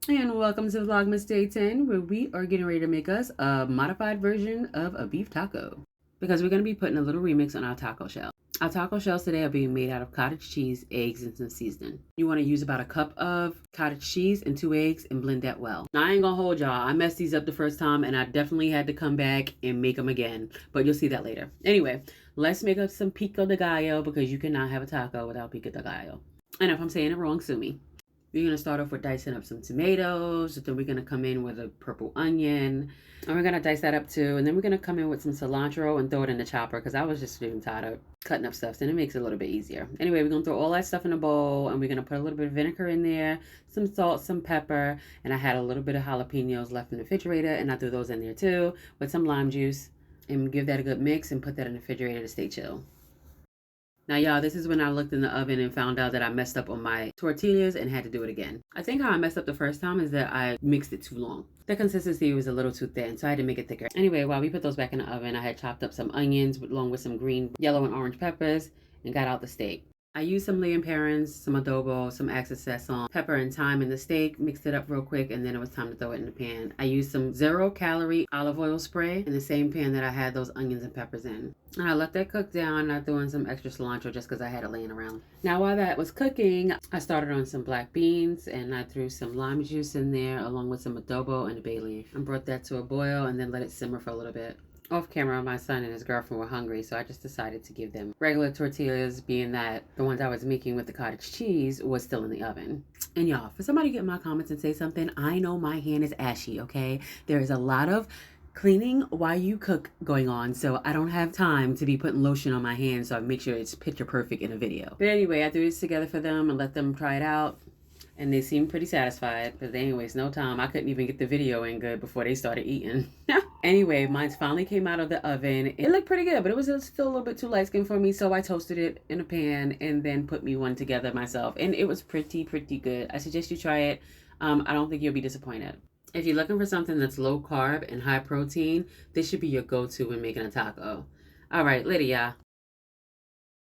And welcome to Vlogmas Day 10, where we are getting ready to make us a modified version of a beef taco. Because we're going to be putting a little remix on our taco shell. Our taco shells today are being made out of cottage cheese, eggs, and some seasoning. You want to use about a cup of cottage cheese and 2 eggs and blend that well. Now, I ain't going to hold y'all. I messed these up the first time and I definitely had to come back and make them again. But you'll see that later. Anyway, let's make up some pico de gallo because you cannot have a taco without pico de gallo. And if I'm saying it wrong, sue me. We're going to start off with dicing up some tomatoes. Then we're going to come in with a purple onion. And we're going to dice that up too. And then we're going to come in with some cilantro and throw it in the chopper because I was just getting tired of cutting up stuff. And it makes it a little bit easier. Anyway, we're going to throw all that stuff in a bowl. And we're going to put a little bit of vinegar in there, some salt, some pepper. And I had a little bit of jalapenos left in the refrigerator. And I threw those in there too with some lime juice. And give that a good mix and put that in the refrigerator to stay chill. Now, y'all, this is when I looked in the oven and found out that I messed up on my tortillas and had to do it again. I think how I messed up the first time is that I mixed it too long. The consistency was a little too thin, so I had to make it thicker. Anyway, while we put those back in the oven, I had chopped up some onions along with some green, yellow, and orange peppers and got out the steak. I used some Lea and parents, some adobo, some access sesame, pepper and thyme in the steak, mixed it up real quick, and then it was time to throw it in the pan. I used some 0-calorie olive oil spray in the same pan that I had those onions and peppers in. And I let that cook down, and I threw in some extra cilantro just because I had it laying around. Now, while that was cooking, I started on some black beans, and I threw some lime juice in there along with some adobo and a bay leaf. And brought that to a boil and then let it simmer for a little bit. Off camera, my son and his girlfriend were hungry, so I just decided to give them regular tortillas, being that the ones I was making with the cottage cheese was still in the oven. And y'all, for somebody to get in my comments and say something, I know my hand is ashy, okay? There is a lot of cleaning while you cook going on, so I don't have time to be putting lotion on my hands, so I make sure it's picture perfect in a video. But anyway, I threw this together for them and let them try it out. And they seemed pretty satisfied, but they ain't waste no time. I couldn't even get the video in good before they started eating. Anyway, mine finally came out of the oven. It looked pretty good, but it was still a little bit too light skin for me, so I toasted it in a pan and then put me one together myself. And it was pretty good. I suggest you try it. I don't think you'll be disappointed. If you're looking for something that's low carb and high protein, this should be your go-to when making a taco. All right, later, y'all.